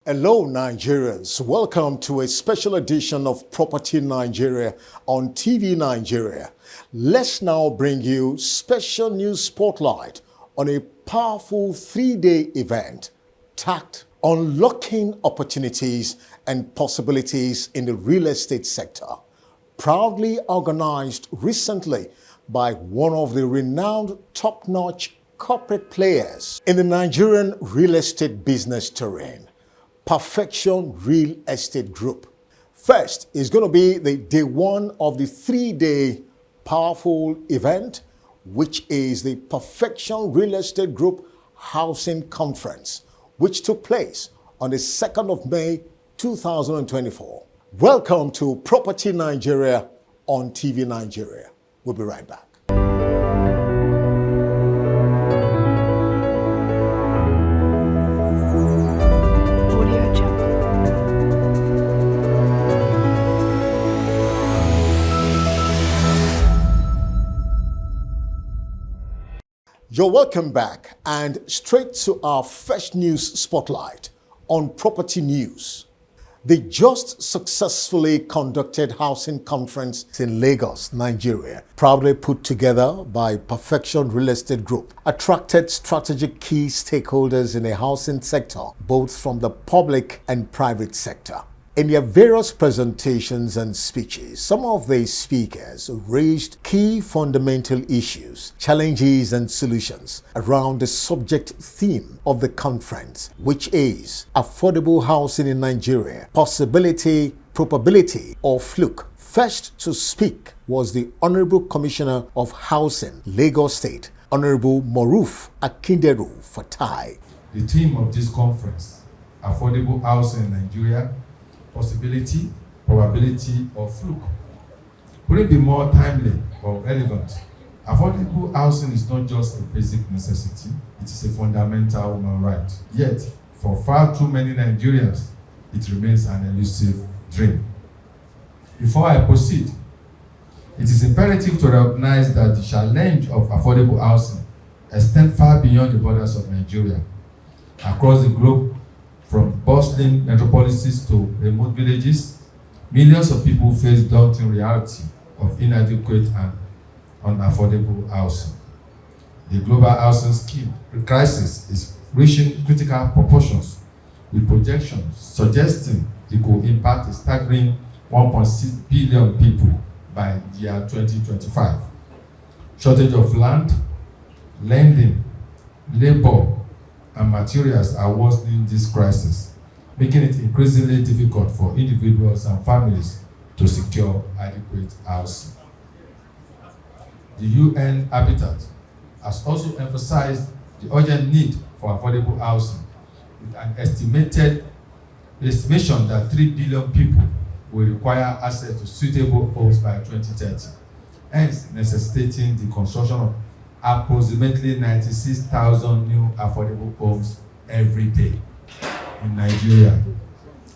Hello, Nigerians. Welcome to a special edition of Property Nigeria on TV Nigeria. Let's now bring you special news spotlight on a powerful three-day event tagged Unlocking Opportunities and Possibilities in the Real Estate Sector, proudly organized recently by one of the renowned top-notch corporate players in the Nigerian real estate business terrain, Perfection Real Estate Group. First is going to be the day one of the three-day powerful event, which is the Perfection Real Estate Group Housing Conference, which took place on the 2nd of May 2024. Welcome to Property Nigeria on TV Nigeria. We'll be right back. You're welcome back, and straight to our first news spotlight on property news. The just successfully conducted housing conference in Lagos, Nigeria, proudly put together by Perfection Real Estate Group, attracted strategic key stakeholders in the housing sector, both from the public and private sector. In their various presentations and speeches, some of the speakers raised key fundamental issues, challenges, and solutions around the subject theme of the conference, which is affordable housing in Nigeria, possibility, probability, or fluke. First to speak was the Honorable Commissioner of Housing, Lagos State, Honorable Moruf Akinderu Fatai. The theme of this conference, affordable housing in Nigeria, possibility, probability, or fluke. Would it be more timely or relevant? Affordable housing is not just a basic necessity, it is a fundamental human right. Yet, for far too many Nigerians, it remains an elusive dream. Before I proceed, it is imperative to recognize that the challenge of affordable housing extends far beyond the borders of Nigeria. Across the globe, from bustling metropolises to remote villages, millions of people face daunting reality of inadequate and unaffordable housing. The global housing scheme crisis is reaching critical proportions, with projections suggesting it could impact a staggering 1.6 billion people by the year 2025. Shortage of land, lending, labor, and materials are worsening this crisis, making it increasingly difficult for individuals and families to secure adequate housing. The UN Habitat has also emphasized the urgent need for affordable housing, with an estimation that 3 billion people will require access to suitable homes by 2030, hence necessitating the construction of approximately 96,000 new affordable homes every day in Nigeria.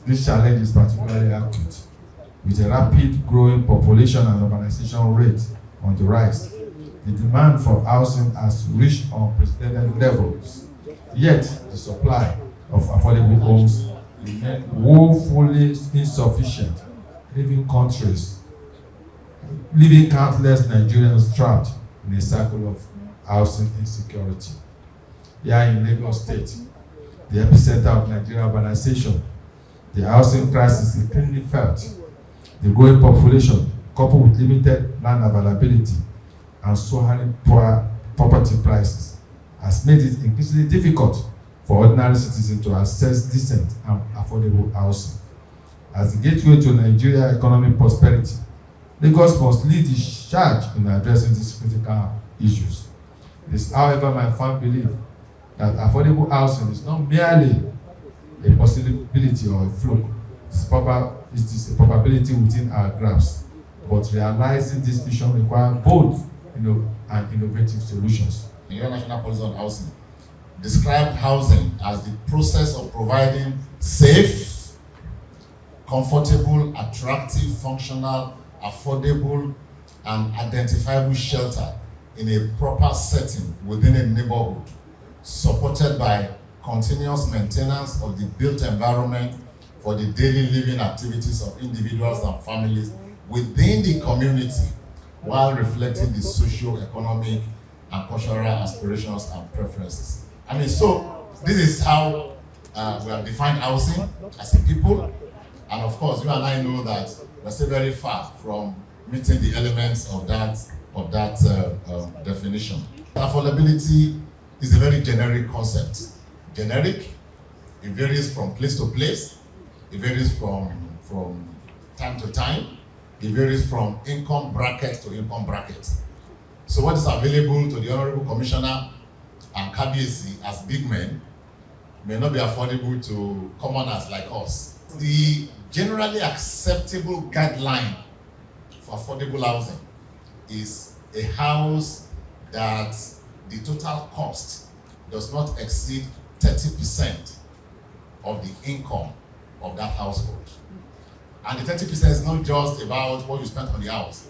This challenge is particularly acute, with a rapid growing population and urbanization rate on the rise. The demand for housing has reached unprecedented levels, yet the supply of affordable homes remains woefully insufficient, leaving countless Nigerians trapped in a cycle of housing insecurity. Here in Lagos State, the epicenter of Nigerian urbanization, the housing crisis is keenly felt. The growing population, coupled with limited land availability and soaring poor property prices, has made it increasingly difficult for ordinary citizens to access decent and affordable housing. As the gateway to Nigeria's economic prosperity, Lagos must lead the charge in addressing these critical issues. It is, however, my firm belief that affordable housing is not merely a possibility or a fluke. It is a probability within our grasp, but realizing this vision requires both and innovative solutions. The Nigerian National Policy on Housing described housing as the process of providing safe, comfortable, attractive, functional, affordable, and identifiable shelter in a proper setting within a neighborhood, supported by continuous maintenance of the built environment for the daily living activities of individuals and families within the community, while reflecting the socio-economic and cultural aspirations and preferences. I mean, so this is how we have defined housing as a people. And of course, you and I know that we're still very far from meeting the elements of that definition. Affordability is a very generic concept. Generic, it varies from place to place, it varies from time to time, it varies from income bracket to income bracket. So what is available to the Honorable Commissioner and Kabiyesi as big men may not be affordable to commoners like us. The generally acceptable guideline for affordable housing is a house that the total cost does not exceed 30% of the income of that household. And the 30% is not just about what you spent on the house.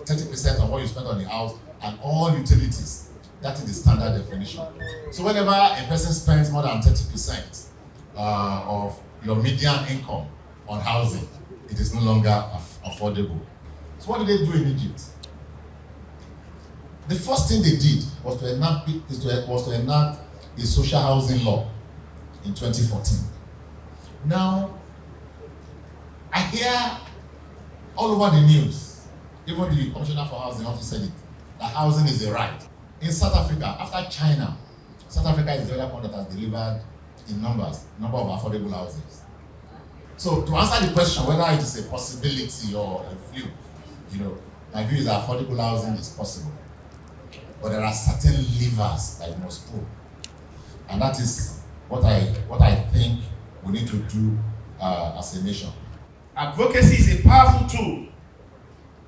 30% of what you spent on the house and all utilities. That is the standard definition. So whenever a person spends more than 30% of your median income on housing, it is no longer affordable. So what did they do in Egypt? The first thing they did was to enact a social housing law in 2014. Now, I hear all over the news, even the Commissioner for Housing also said it, that housing is a right. In South Africa, after China, South Africa is the other country that has delivered in number of affordable houses. So to answer the question whether it is a possibility or a fluke, my view is that affordable housing is possible. But there are certain levers that you must pull. And that is what I think we need to do as a nation. Advocacy is a powerful tool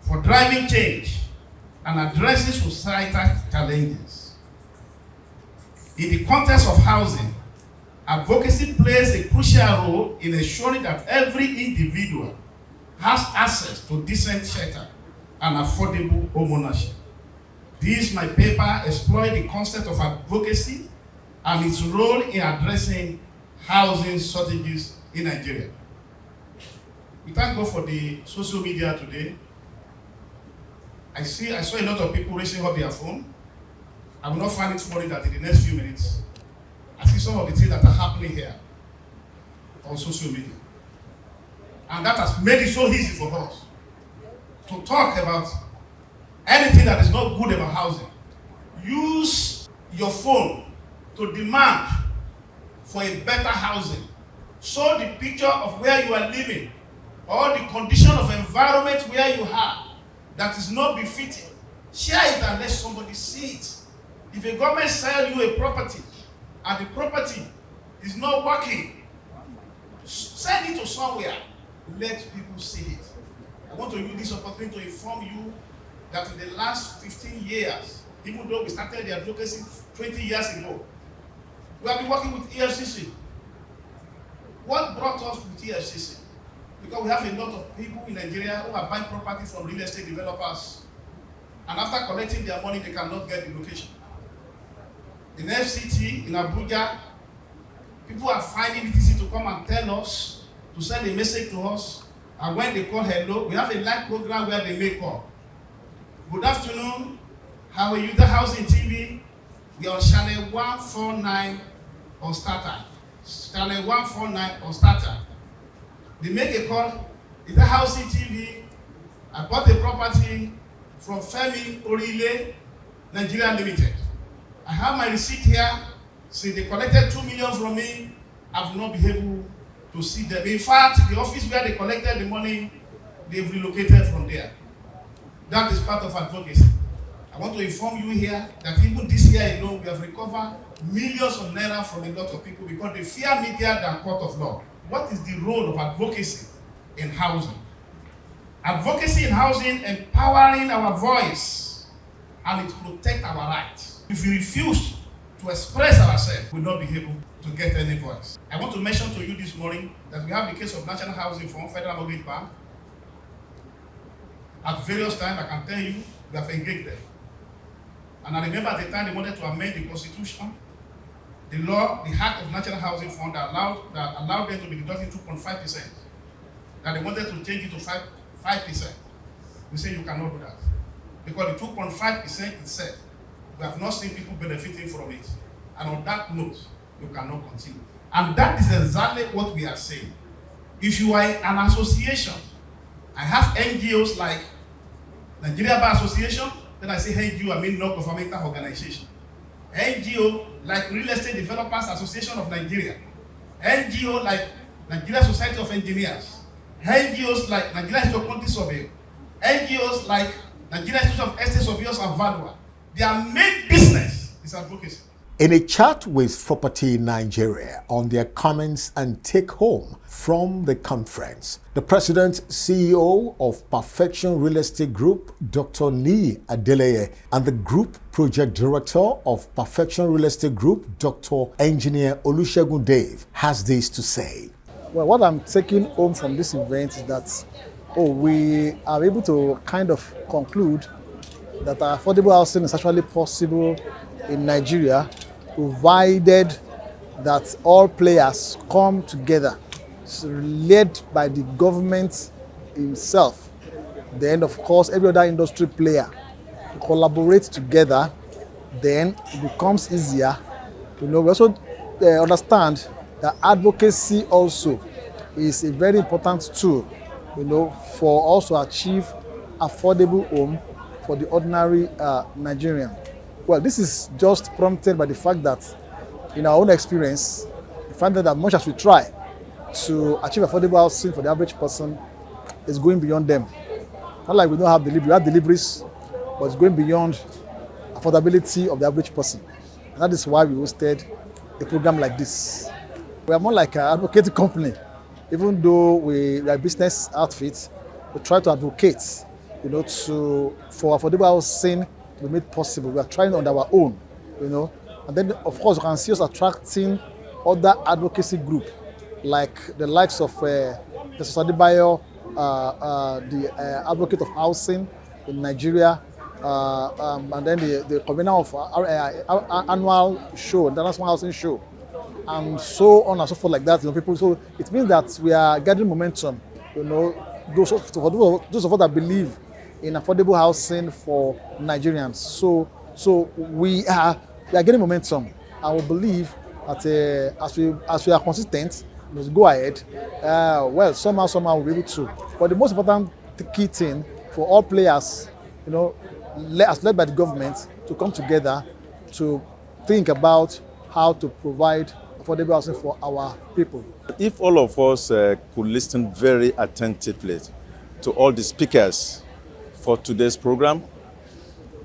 for driving change and addressing societal challenges. In the context of housing, advocacy plays a crucial role in ensuring that every individual has access to decent shelter and affordable homeownership. This, my paper, explores the concept of advocacy and its role in addressing housing shortages in Nigeria. We thank God for the social media today. I saw a lot of people raising up their phone. I will not find it funny that in the next few minutes, I see some of the things that are happening here on social media. And that has made it so easy for us to talk about anything that is not good about housing. Use your phone to demand for a better housing. Show the picture of where you are living or the condition of environment where you are that is not befitting. Share it and let somebody see it. If a government sells you a property and the property is not working, send it to somewhere. Let people see it. I want to use this opportunity to inform you that in the last 15 years, even though we started the advocacy 20 years ago, we have been working with EFCC. What brought us with EFCC? Because we have a lot of people in Nigeria who are buying property from real estate developers, and after collecting their money, they cannot get the location. In FCT, in Abuja, people are finding it easy to come and tell us, to send a message to us, and when they call hello, we have a live program where they may call. Good afternoon, how are you? The Housing TV, we are on channel 149 on StarTime. Channel 149 on StarTime. They make a call, is the Housing TV? I bought a property from Femi Orile, Nigeria Limited. I have my receipt here. See, they collected 2 million from me. I've not been able to see them. In fact, the office where they collected the money, they've relocated from there. That is part of advocacy. I want to inform you here that even this year alone, we have recovered millions of naira from a lot of people because they fear media than court of law. What is the role of advocacy in housing? Advocacy in housing, empowering our voice, and it protects our rights. If we refuse to express ourselves, we will not be able to get any voice. I want to mention to you this morning that we have the case of National Housing Fund, Federal Mortgage Bank. At various times, I can tell you, we have engaged them. And I remember at the time they wanted to amend the constitution. The law, the Act of National Housing Fund that allowed them to be deducting 2.5%, that they wanted to change it to 5%. We say you cannot do that. Because the 2.5% itself, we have not seen people benefiting from it. And on that note, you cannot continue. And that is exactly what we are saying. If you are an association, I have NGOs like Nigeria Bar Association, then I say NGO, I mean non-governmental organization. NGO like Real Estate Developers Association of Nigeria. NGO like Nigeria Society of Engineers. NGOs like Nigeria Institute of Quantity Survey. NGOs like Nigeria Institute of Estate Surveyors and Valuers. Their main business is advocacy. In a chat with Property Nigeria on their comments and take home from the conference, the President CEO of Perfection Real Estate Group, Dr. Ni Adeleye, and the Group Project Director of Perfection Real Estate Group, Dr. Engineer Olusegun Dave, has this to say. Well, what I'm taking home from this event is that, we are able to kind of conclude that affordable housing is actually possible in Nigeria, provided that all players come together, led by the government himself. Then, of course, every other industry player collaborate together. Then it becomes easier. We also understand that advocacy also is a very important tool, for also achieve affordable home for the ordinary Nigerian. Well, this is just prompted by the fact that, in our own experience, we find that much as we try to achieve affordable housing for the average person, is going beyond them. Not like we don't have delivery, we have deliveries, but it's going beyond affordability of the average person. And that is why we hosted a program like this. We are more like an advocating company. Even though we are a business outfit, we try to advocate, for affordable housing to be made possible. We are trying on our own, And then, of course, you can see us attracting other advocacy groups, like the likes of the Adebayo, the advocate of housing in Nigeria, and then the convener of our annual show, the National Housing Show, and so on and so forth like that. People. So it means that we are gathering momentum. Those of us that believe in affordable housing for Nigerians. So we are getting momentum. I will believe that as we are consistent, let's go ahead. Somehow we'll be able to. But the most important key thing for all players, as led by the government, to come together to think about how to provide affordable housing for our people. If all of us could listen very attentively to all the speakers for today's program,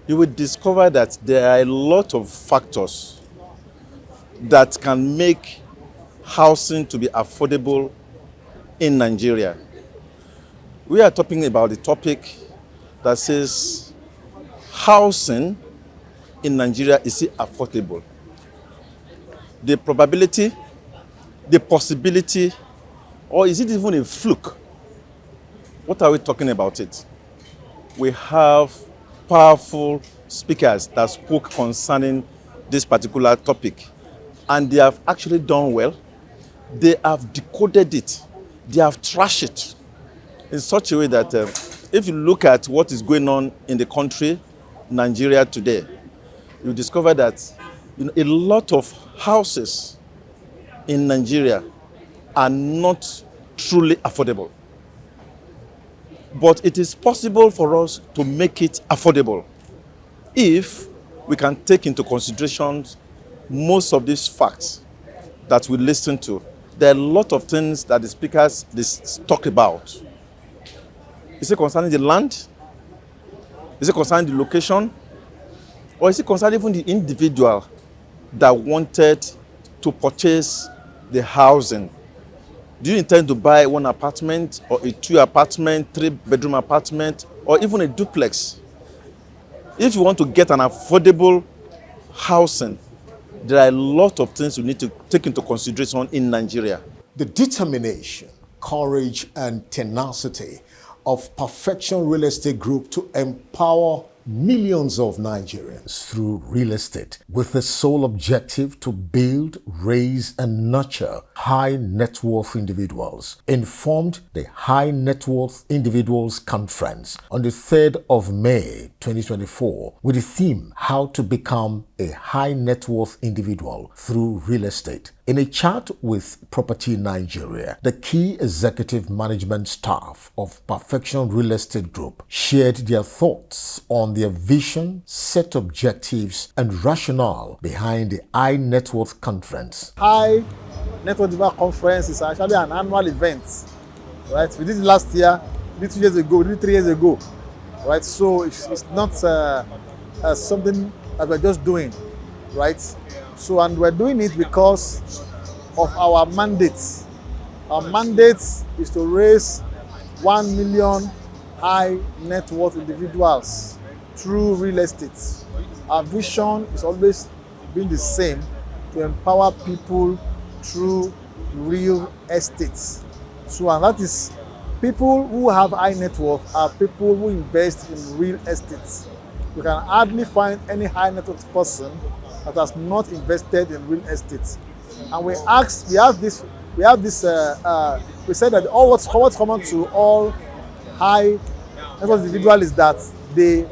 you will discover that there are a lot of factors that can make housing to be affordable in Nigeria. We are talking about the topic that says housing in Nigeria is it affordable? The probability, the possibility, or is it even a fluke? What are we talking about it? We have powerful speakers that spoke concerning this particular topic, and they have actually done well. They have decoded it. They have trashed it in such a way that if you look at what is going on in the country, Nigeria today, you discover that a lot of houses in Nigeria are not truly affordable. But it is possible for us to make it affordable if we can take into consideration most of these facts that we listen to. There are a lot of things that the speakers talk about. Is it concerning the land? Is it concerning the location? Or is it concerning even the individual that wanted to purchase the housing? Do you intend to buy one apartment or a 2-apartment, 3-bedroom apartment, or even a duplex? If you want to get an affordable housing, there are a lot of things you need to take into consideration in Nigeria. The determination, courage, and tenacity of Perfection Real Estate Group to empower millions of Nigerians through real estate with the sole objective to build, raise, and nurture high net worth individuals, informed the High Net Worth Individuals Conference on the 3rd of May 2024 with the theme How to Become a High Net Worth Individual Through Real Estate. In a chat with Property Nigeria, the key executive management staff of Perfection Real Estate Group shared their thoughts on their vision, set objectives, and rationale behind the High Net Worth Conference. High Net Worth Individual Conference is actually an annual event, right? We did it last year, we did 2 years ago, we did 3 years ago, right? So it's not something that we're just doing, right? So, and we're doing it because of our mandates. Our mandate is to raise 1 million high net worth individuals through real estate. Our vision is always been the same, to empower people through real estate. So, and that is, people who have high net worth are people who invest in real estate. You can hardly find any high net worth person that has not invested in real estate. And we said that what's common to all high net worth individuals is that they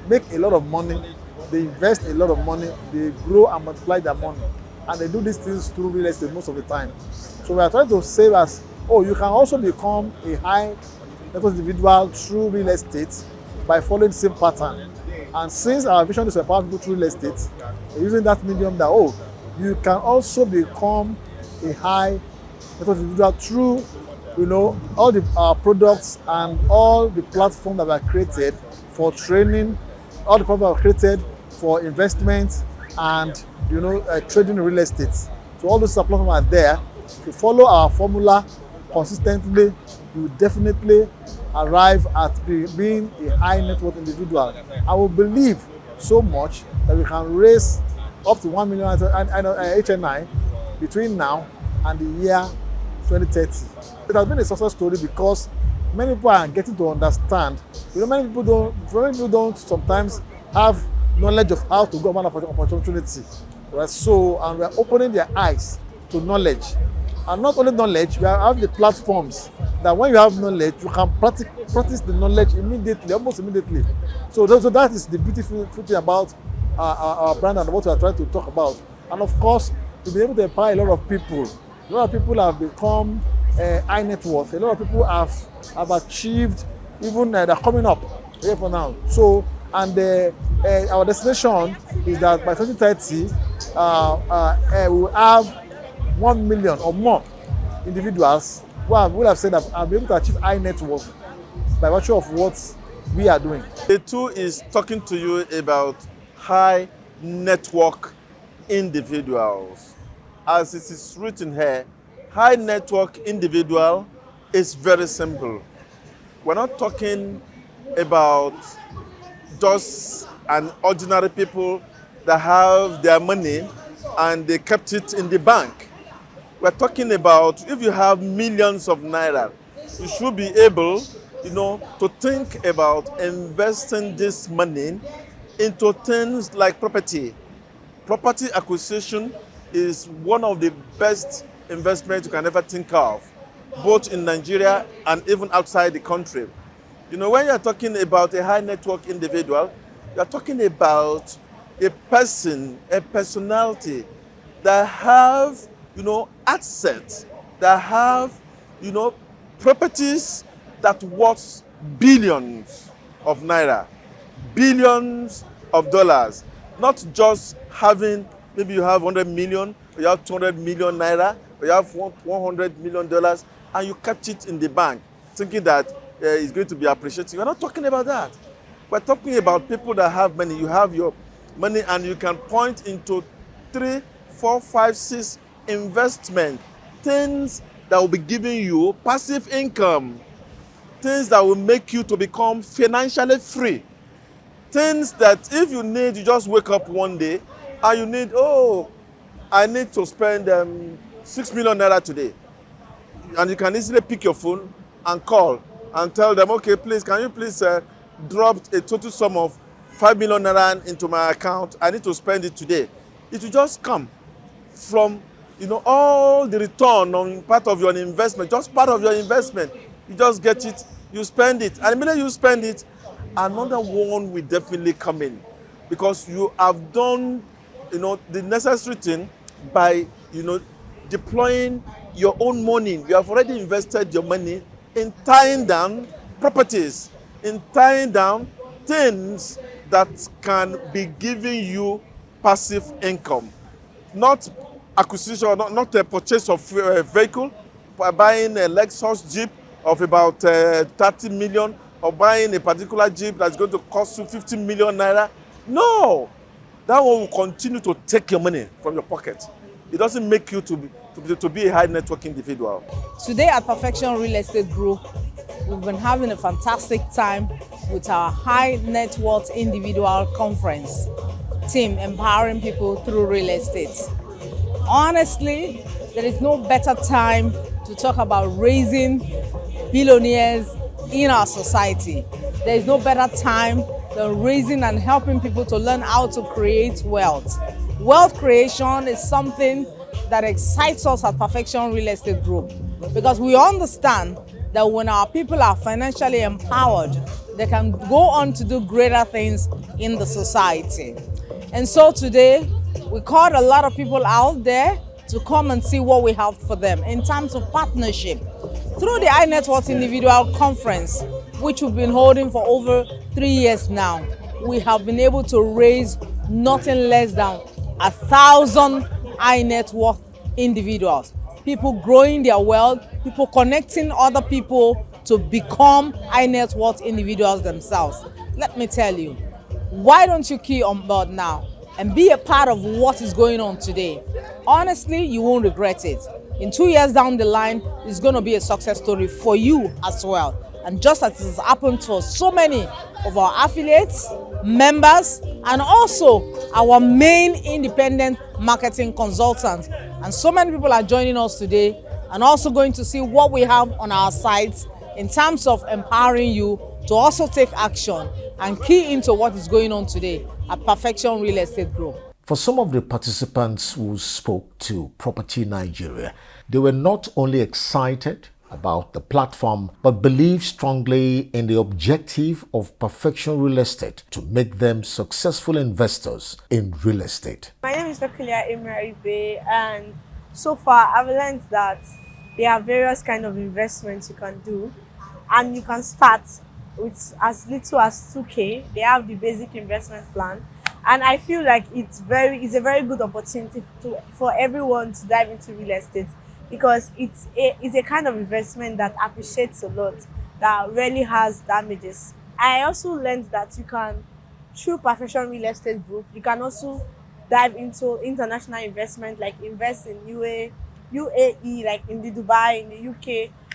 make a lot of money, they invest a lot of money, they grow and multiply their money, and they do these things through real estate most of the time. So we are trying to say as, you can also become a high net worth individual through real estate by following the same pattern. And since our vision is to empower people through real estate, we're using that medium that, you can also become a high net worth individual through, all the products and all the platforms that were created for training, all the platforms are created for investment and, trading in real estate. So all those platforms are there. If you follow our formula consistently, you will definitely arrive at being a high net worth individual. I will believe so much that we can raise up to 1 million HNI between now and the year 2030. It has been a success story because many people are getting to understand. Many people don't sometimes have knowledge of how to go about an opportunity. Right? So, and we are opening their eyes to knowledge. And not only knowledge, we have the platforms that when you have knowledge, you can practice the knowledge immediately, almost immediately. So that is the beautiful thing about our brand and what we are trying to talk about. And of course, to be able to empower a lot of people. A lot of people have become high net worth. A lot of people have achieved, even they're coming up here for now. So, and our destination is that by 2030, we will have 1 million or more individuals who will have said that I'll be able to achieve high net worth by virtue of what we are doing. The two is talking to you about high network individuals. As it is written here, high network individual is very simple. We're not talking about just an ordinary people that have their money and they kept it in the bank. We're talking about if you have millions of naira, you should be able, to think about investing this money into things like property. Property acquisition is one of the best investments you can ever think of, both in Nigeria and even outside the country. When you're talking about a high network individual, you're talking about a person, a personality that have, assets, that have, properties that worth billions of naira, billions of dollars. Not just having, maybe you have 100 million, or you have 200 million naira, or you have $100 million, and you kept it in the bank, thinking that it's going to be appreciated. We're not talking about that. We're talking about people that have money. You have your money, and you can point into 3, 4, 5, 6 investment, things that will be giving you passive income, things that will make you to become financially free, things that if you need, you just wake up one day and you need, I need to spend 6 million naira today, and you can easily pick your phone and call and tell them, okay, please, can you please drop a total sum of 5 million naira into my account, I need to spend it today. It will just come from, all the return on part of your investment, just part of your investment. You just get it, you spend it. And the minute you spend it, another one will definitely come in, because you have done, the necessary thing by, deploying your own money. You have already invested your money in tying down properties, in tying down things that can be giving you passive income. Not acquisition, not a purchase of a vehicle, buying a Lexus Jeep of about 30 million, or buying a particular Jeep that's going to cost you 50 million naira. No, that one will continue to take your money from your pocket. It doesn't make you to be a high network individual. Today at Perfection Real Estate Group, we've been having a fantastic time with our high net worth individual conference team, empowering people through real estate. Honestly, there is no better time to talk about raising billionaires in our society. There is no better time than raising and helping people to learn how to create wealth. Wealth creation is something that excites us at Perfection Real Estate Group, because we understand that when our people are financially empowered, they can go on to do greater things in the society. And so today, we called a lot of people out there to come and see what we have for them in terms of partnership. Through the High Net Worth Individual Conference, which we've been holding for over 3 years now, we have been able to raise nothing less than 1,000 high net worth individuals. People growing their wealth, people connecting other people to become high net worth individuals themselves. Let me tell you, why don't you key on board now and be a part of what is going on today? Honestly, you won't regret it. In 2 years down the line, it's going to be a success story for you as well. And just as it has happened for so many of our affiliates, members, and also our main independent marketing consultants. And so many people are joining us today and also going to see what we have on our sites in terms of empowering you to also take action and key into what is going on today at Perfection Real Estate Group. For some of the participants who spoke to Property Nigeria, they were not only excited about the platform, but believe strongly in the objective of Perfection Real Estate to make them successful investors in real estate. My name is Peculiar Imaribe, and so far I've learned that there are various kind of investments you can do, and you can start with as little as 2K. They have the basic investment plan, and I feel like it's a very good opportunity for everyone to dive into real estate, because it's a kind of investment that appreciates a lot, that really has damages. I also learned that you can, through Perfection Real Estate Group, you can also dive into international investment, like invest in UAE, like in the Dubai, in the UK.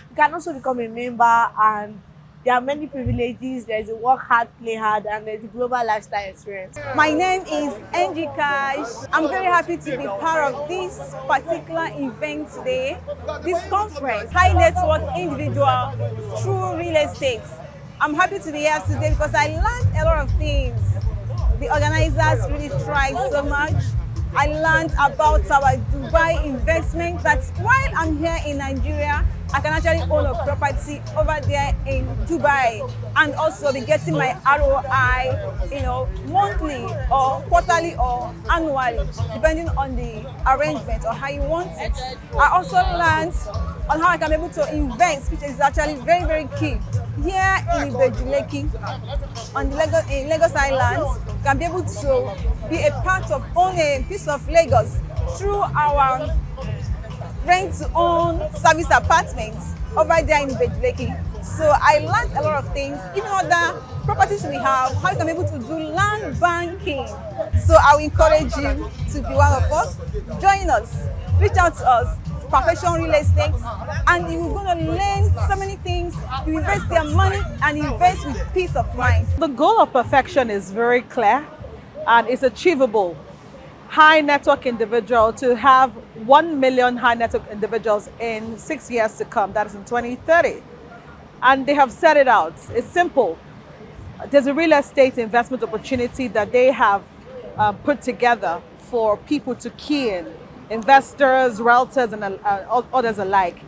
You can also become a member, and there are many privileges. There's a work hard, play hard, and there's a global lifestyle experience. My name is Angie Cash. I'm very happy to be part of this particular event today. This conference, High Net Worth Individual Through Real Estate. I'm happy to be here today because I learned a lot of things. The organizers really tried so much. I learned about our Dubai investment, that while I'm here in Nigeria, I can actually own a property over there in Dubai and also be getting my ROI, monthly or quarterly or annually, depending on the arrangement or how you want it. I also learned on how I can be able to invest, which is actually very, very key. Here in Ibadan, on the in Lagos Island, can be able to be a part of owning a piece of Lagos through our rent-to-own service apartments over there in Ibadan. So I learned a lot of things, even other properties we have, how you can be able to do land banking. So I will encourage you to be one of us. Join us, reach out to us, Perfection Real Estate, and you're going to learn so many things. You invest your money and invest with peace of mind. The goal of Perfection is very clear and it's achievable. High network individual to have 1 million high network individuals in 6 years to come, that is in 2030. And they have set it out. It's simple. There's a real estate investment opportunity that they have put together for people to key in, investors, realtors, and others alike.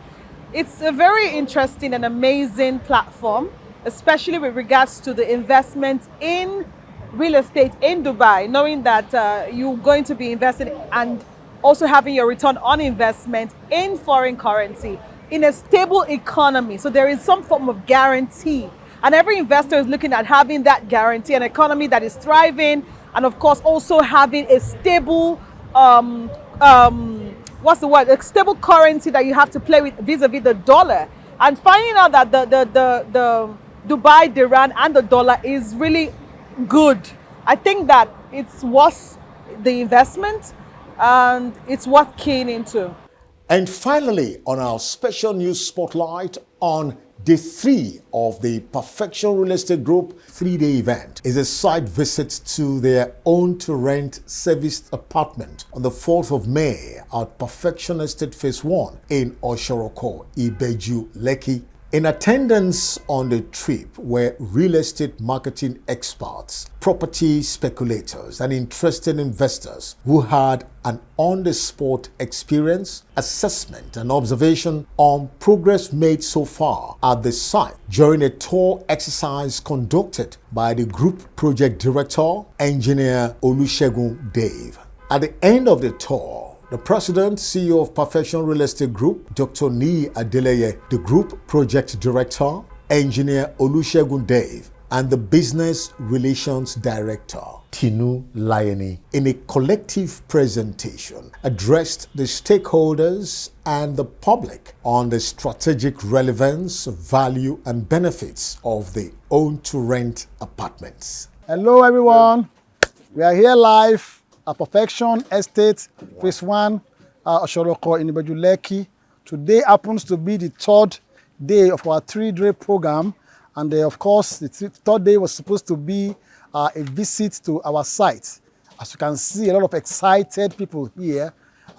It's a very interesting and amazing platform, especially with regards to the investment in real estate in Dubai, knowing that you're going to be investing and also having your return on investment in foreign currency in a stable economy. So there is some form of guarantee. And every investor is looking at having that guarantee, an economy that is thriving, and of course also having a stable, what's the word? A stable currency that you have to play with vis-a-vis the dollar. And finding out that the Dubai dirham and the dollar is really good. I think that it's worth the investment and it's worth keying into. And finally, on our special news spotlight on Day 3 of the Perfection Real Estate Group 3-day event is a site visit to their own-to-rent serviced apartment on the 4th of May at Perfection Estate Phase 1 in Oshoroko, Ibeju, Lekki. In attendance on the trip were real estate marketing experts, property speculators, and interested investors who had an on-the-spot experience, assessment, and observation on progress made so far at the site during a tour exercise conducted by the group project director, engineer Olusegun Dave. At the end of the tour, the President, CEO of Perfection Real Estate Group, Dr. Nii Adeleye, the Group Project Director, Engineer Olusegun Dave, and the Business Relations Director, Tinu Layeni, in a collective presentation, addressed the stakeholders and the public on the strategic relevance, value, and benefits of the own-to-rent apartments. Hello, everyone. We are here live at Perfection Estate, Phase 1, Oshoroko in Ibeju, Lekki. Today happens to be the 3rd day of our 3-day program. And of course, the 3rd day was supposed to be a visit to our site. As you can see, a lot of excited people here.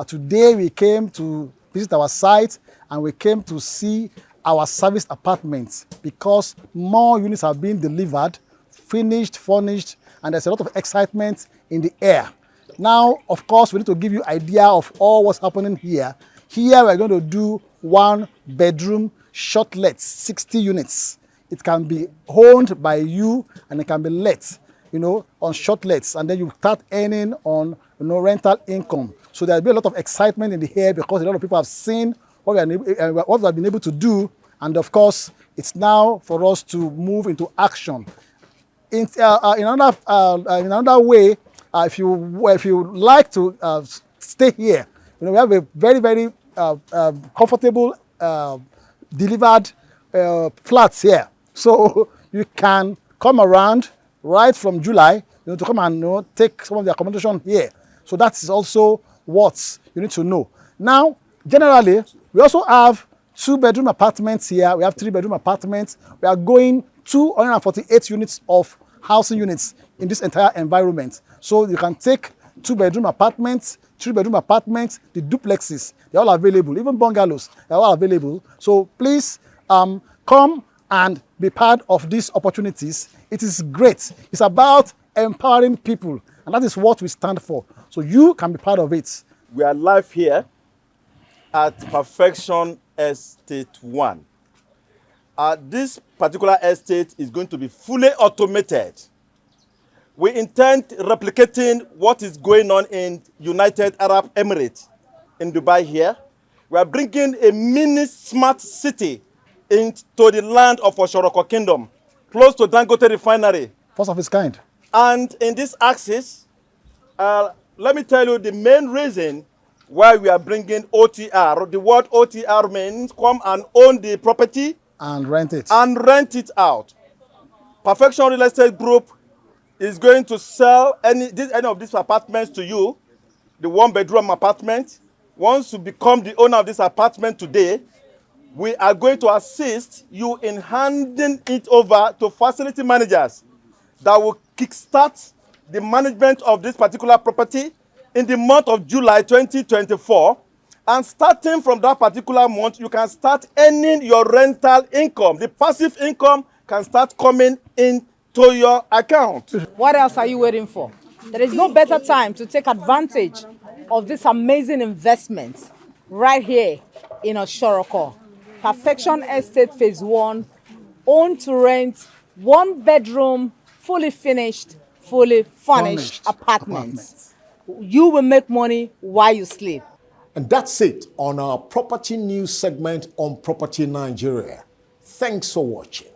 Today we came to visit our site and we came to see our serviced apartments because more units are being delivered, finished, furnished, and there's a lot of excitement in the air. Now, of course, we need to give you an idea of all what's happening here. Here, we're going to do 1-bedroom short lets, 60 units. It can be owned by you and it can be let, on short lets. And then you start earning on, rental income. So there'll be a lot of excitement in the air because a lot of people have seen what we have been able to do. And of course, it's now for us to move into action. In another way, if you like to stay here, we have a very, very comfortable delivered flats here. So you can come around right from July, to come and take some of the accommodation here. So that is also what you need to know. Now, generally, we also have 2-bedroom apartments here. We have 3-bedroom apartments. We are going 248 units of housing units in this entire environment. So you can take 2-bedroom apartments, 3-bedroom apartments, the duplexes, they're all available, even bungalows, they're all available. So please come and be part of these opportunities. It is great. It's about empowering people, and that is what we stand for. So you can be part of it. We are live here at Perfection Estate 1. This particular estate is going to be fully automated. We intend replicating what is going on in United Arab Emirates in Dubai here. We are bringing a mini smart city into the land of Oshoroko Kingdom, close to Dangote Refinery. First of its kind. And in this axis, let me tell you the main reason why we are bringing OTR. The word OTR means come and own the property and rent it. And rent it out. Perfection Real Estate Group is going to sell any of these apartments to you, the 1-bedroom apartment. Once you become the owner of this apartment today, we are going to assist you in handing it over to facility managers that will kickstart the management of this particular property in the month of July 2024. And starting from that particular month, you can start earning your rental income. The passive income can start coming into to your account. What else are you waiting for? There is no better time to take advantage of this amazing investment right here in Osoroko. Perfection Estate Phase 1, own to rent, 1 bedroom, fully finished, fully furnished apartments. You will make money while you sleep. And that's it on our property news segment on Property Nigeria. Thanks for watching.